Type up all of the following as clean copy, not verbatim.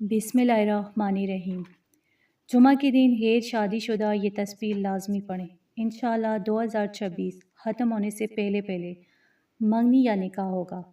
बिस्मिल्लाहिर्रहमानिर्रहीम। जुमा के दिन गैर शादी शुदा ये तस्बीह लाजमी पढ़ें। इंशाअल्लाह 2026 ख़त्म होने से पहले पहले मंगनी या निकाह होगा।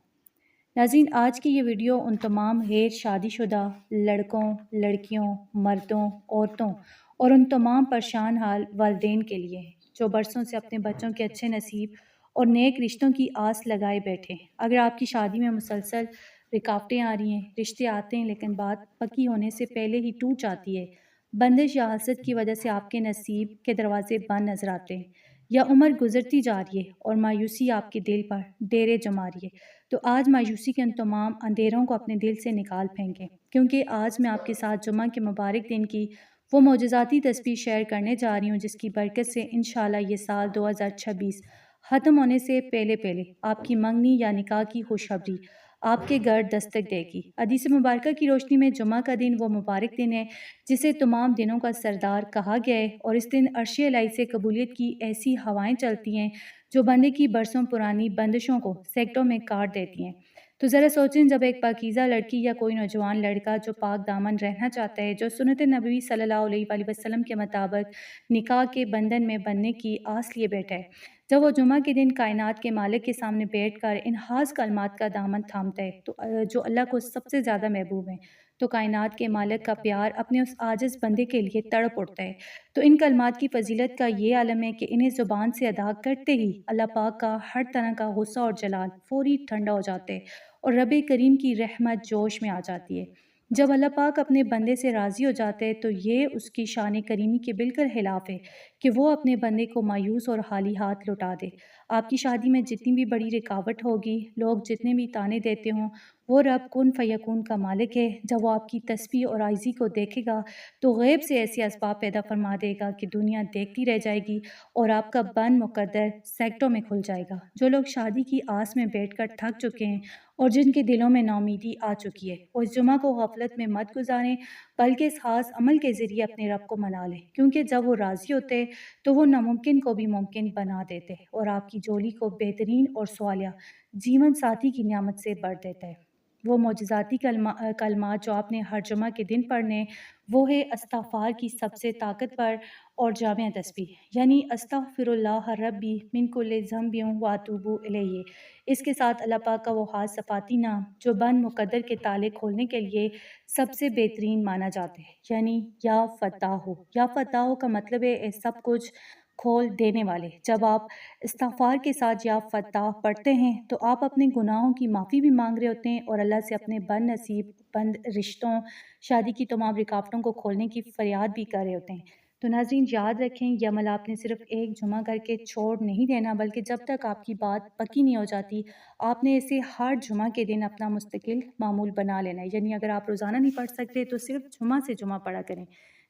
नाज़रीन, आज की ये वीडियो उन तमाम गैर शादीशुदा लड़कों, लड़कियों, मर्दों, औरतों और उन तमाम परेशान हाल वालिदैन के लिए है जो बरसों से अपने बच्चों के अच्छे नसीब और नेक रिश्तों की आस लगाए बैठे हैं। अगर आपकी शादी में मुसलसल रुकावटें आ रही हैं, रिश्ते आते हैं लेकिन बात पक्की होने से पहले ही टूट जाती है, बंदिश या हसद की वजह से आपके नसीब के दरवाजे बंद नजर आते हैं, या उम्र गुजरती जा रही है और मायूसी आपके दिल पर डेरे जमा रही है, तो आज मायूसी के उन तमाम अंधेरों को अपने दिल से निकाल फेंकें, क्योंकि आज मैं आपके साथ जुम्मा के मुबारक दिन की वो मोजज़ाती तस्बीह शेयर करने जा रही हूँ जिसकी बरकत से इंशाअल्लाह ये साल 2026 ख़त्म होने से पहले पहले आपकी मंगनी या निकाह की खुशखबरी आपके घर दस्तक देगी। हदीस मुबारक की रोशनी में जुम्मा का दिन वो मुबारक दिन है जिसे तमाम दिनों का सरदार कहा गया है, और इस दिन अर्श इलाही से कबूलियत की ऐसी हवाएं चलती हैं जो बंदे की बरसों पुरानी बंदिशों को सैकड़ों में काट देती हैं। तो ज़रा सोचें, जब एक पाकीज़ा लड़की या कोई नौजवान लड़का जो पाक दामन रहना चाहता है, जो सुन्नत नबी सल्लल्लाहु अलैहि वसल्लम के मुताबिक निकाह के बंधन में बनने की आस लिए बैठा है, जब वो जुमा के दिन कायनात के मालिक के सामने बैठकर इन खास कलमात का दामन थामता है तो जो अल्लाह को सबसे ज़्यादा महबूब है, तो कायनात के मालिक का प्यार अपने उस आजिज़ बंदे के लिए तड़प उठता है। तो इन कलमात की फजीलत का ये आलम है कि इन्हें ज़ुबान से अदा करते ही अल्लाह पाक का हर तरह का गुस्सा और जलाल फौरी ठंडा हो जाता है और रब करीम की रहमत जोश में आ जाती है। जब अल्लाह पाक अपने बंदे से राज़ी हो जाते हैं तो ये उसकी शान करीमी के बिल्कुल खिलाफ है कि वो अपने बंदे को मायूस और खाली हाथ लौटा दे। आपकी शादी में जितनी भी बड़ी रुकावट होगी, लोग जितने भी ताने देते हों, वो रब कुन फयकून का मालिक है। जब वो आपकी तस्बीह और आइज़ी को देखेगा तो गैब से ऐसे असबाब पैदा फरमा देगा कि दुनिया देखती रह जाएगी और आपका बन मुकद्दर सेक्टों में खुल जाएगा। जो लोग शादी की आस में बैठकर थक चुके हैं और जिनके दिलों में नाउमीदी आ चुकी है, वो इस जुमा को गफलत में मत गुजारें, बल्कि इस खास अमल के ज़रिए अपने रब को मना लें, क्योंकि जब वो राज़ी होते हैं तो वो नामुमकिन को भी मुमकिन बना देते हैं और आपकी जोली को बेहतरीन और स्वालिया जीवन साथी की नियामत से भर देता है। वो मोजज़ाती कलमात जो आपने हर जुमा के दिन पढ़ने, वो है इस्तग़फ़ार की सबसे ताकतवर और जामिया तस्बीह, यानी अस्तग़फ़िरुल्लाह रब्बी मिन कुल्लि ज़ंबिन व अतूबु इलैहि। इसके साथ अल्लाह पाक का वो खास सफ़ाती नाम जो बन मुक़द्दर के ताले खोलने के लिए सबसे बेहतरीन माना जाता है, यानी या फ़त्ताहु। या फ़त्ताहु का मतलब है सब कुछ खोल देने वाले। जब आप इस्तग़फ़ार के साथ या फ़त्ताह पढ़ते हैं तो आप अपने गुनाहों की माफ़ी भी मांग रहे होते हैं और अल्लाह से अपने बदनसीब बंद रिश्तों, शादी की तमाम रुकावटों को खोलने की फ़रियाद भी कर रहे होते हैं। तो नाज़रीन, याद रखें, ये अमल आपने सिर्फ़ एक जुमा करके छोड़ नहीं देना, बल्कि जब तक आपकी बात पक्की नहीं हो जाती, आपने इसे हर जुमा के दिन अपना मुस्तकिल मामूल बना लेना है। यानी अगर आप रोज़ाना नहीं पढ़ सकते तो सिर्फ जुमा से जुमा पढ़ा करें।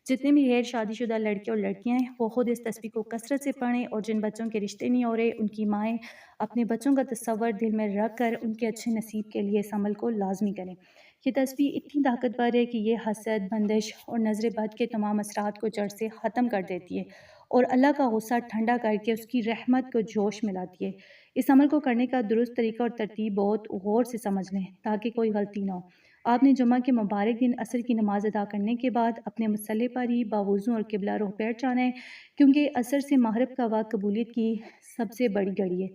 जितने भी गैर शादीशुदा लड़के और लड़कियां हैं वो खुद इस तस्बीह को कसरत से पढ़ें, और जिन बच्चों के रिश्ते नहीं हो रहे उनकी माएँ अपने बच्चों का तस्वर दिल में रख कर उनके अच्छे नसीब के लिए इस अमल को लाजमी करें। ये तस्बीह इतनी ताकतवर है कि ये हसद, बंदिश और नज़र बद के तमाम असरात को जड़ से ख़त्म कर देती है और अल्लाह का गुस्सा ठंडा करके उसकी रहमत को जोश में लाती है। इस अमल को करने का दुरुस्त तरीका और तरतीब बहुत गौर से समझ लें ताकि कोई गलती ना हो। आपने जुमा के मुबारक दिन असर की नमाज़ अदा करने के बाद अपने मुसल्ले पर ही बावुज़ू और किबला रुख बैठ जाना है, क्योंकि असर से मगरिब का वक्त कबूलियत की सबसे बड़ी घड़ी है।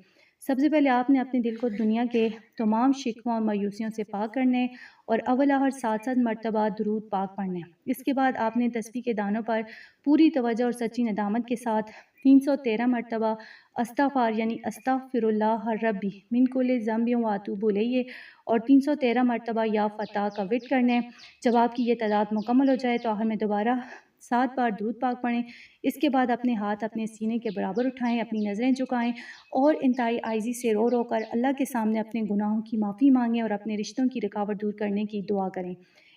सबसे पहले आपने अपने दिल को दुनिया के तमाम शिकवा और मायूसियों से पाक करना है और अव्वल आहर 7-7 मरतबा दुरूद पाक पढ़ना है। इसके बाद आपने तस्बीह के दानों पर पूरी तवज्जो और सच्ची नदामत के साथ 313 मरतबा अस्तग़फ़ार यानी अस्तग़फ़िरुल्लाह रब्बी मिन कुल्लि ज़ंबिन व अतूबु इलैहि और 313 मरतबा या फ़त्ताह का विर्द करना है। जब आपकी ये तादाद मुकम्मल हो जाए तो आखिर में दोबारा 7 बार दुरूद पाक पढ़ें। इसके बाद अपने हाथ अपने सीने के बराबर उठाएं, अपनी नज़रें झुकाएं और इंतहाई आइज़ी से रो रो कर अल्लाह के सामने अपने गुनाहों की माफ़ी मांगें और अपने रिश्तों की रुकावट दूर करने की दुआ करें।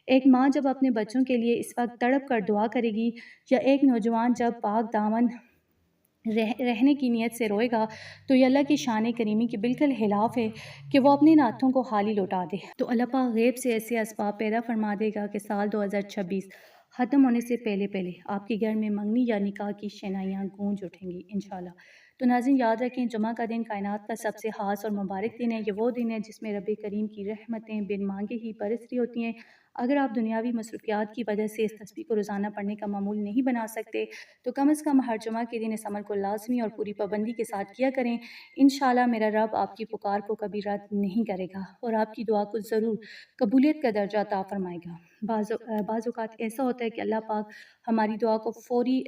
एक माँ जब अपने बच्चों के लिए इस वक्त तड़प कर दुआ करेगी, या एक नौजवान जब पाक दामन रहने की नीयत से रोएगा, तो ये अल्लाह की शान करीमी के बिल्कुल खिलाफ है कि वो अपने नाथों को खाली लौटा दे। तो अल्लाह पाक गैब से ऐसे असबाब पैदा फरमा देगा कि साल 2026 ख़त्म होने से पहले पहले आपके घर में मंगनी या निकाह की शनाइयाँ गूंज उठेंगी इंशाल्लाह। तो नाज़रीन, याद रखें, जुमा का दिन कायनात का सबसे ख़ास और मुबारक दिन है। ये वो दिन है जिसमें रब करीम की रहमतें बिन मांगे ही बरस रही होती हैं। اگر آپ دنیاوی مصروفیات کی وجہ سے اس تسبیح کو روزانہ پڑھنے کا معمول نہیں بنا سکتے تو کم از کم ہر جمعہ کے دن اس عمل کو لازمی اور پوری پابندی کے ساتھ کیا کریں۔ انشاءاللہ میرا رب آپ کی پکار کو کبھی رد نہیں کرے گا اور آپ کی دعا کو ضرور قبولیت کا درجہ عطا فرمائے گا۔ بعض اوقات ایسا ہوتا ہے کہ اللہ پاک ہماری دعا کو فوری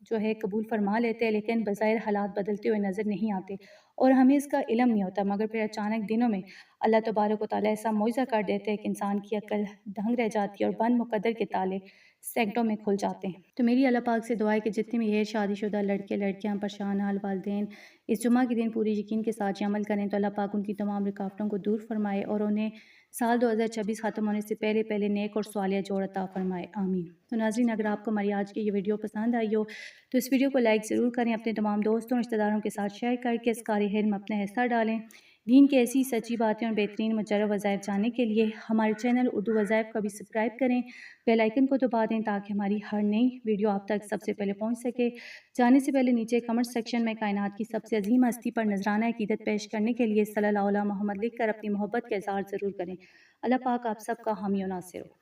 جو ہے قبول فرما لیتے ہیں، لیکن بظاہر حالات بدلتے ہوئے نظر نہیں آتے اور ہمیں اس کا علم نہیں ہوتا، مگر پھر اچانک دنوں میں اللہ تبارک و تعالیٰ ایسا معجزہ کر دیتے ہیں کہ انسان کی عقل دنگ رہ جاتی ہے اور بند مقدر کے تالے سیکنڈوں میں کھل جاتے ہیں۔ تو میری اللہ پاک سے دعا ہے کہ جتنے بھی غیر شادی شدہ لڑکے لڑکیاں پریشان حال والدین اس جمعہ کے دن پوری یقین کے ساتھ یہ عمل کریں تو اللہ پاک ان کی تمام رکاوٹوں کو دور فرمائے اور انہیں سال 2026 ختم ہونے سے پہلے پہلے نیک اور صالح جوڑ عطا فرمائے، آمین۔ تو ناظرین، اگر آپ کو ہماری آج کی یہ ویڈیو پسند آئی ہو تو اس ویڈیو کو لائک ضرور کریں، اپنے تمام دوستوں اور رشتہ داروں کے ساتھ شیئر کر کے اس کار علم اپنا حصہ ڈالیں۔ دین کی ایسی سچی باتیں اور بہترین مجرب وظائف جاننے کے لیے ہمارے چینل اردو وظائف کو بھی سبسکرائب کریں، بیل آئیکن کو دبا دیں تاکہ ہماری ہر نئی ویڈیو آپ تک سب سے پہلے پہنچ سکے۔ جانے سے پہلے نیچے کمنٹ سیکشن میں کائنات کی سب سے عظیم ہستی پر نذرانہ عقیدت پیش کرنے کے لیے صلی اللہ علیہ محمد لکھ کر اپنی محبت کا اظہار ضرور کریں۔ اللہ پاک آپ سب کا حامی و ناصر ہو۔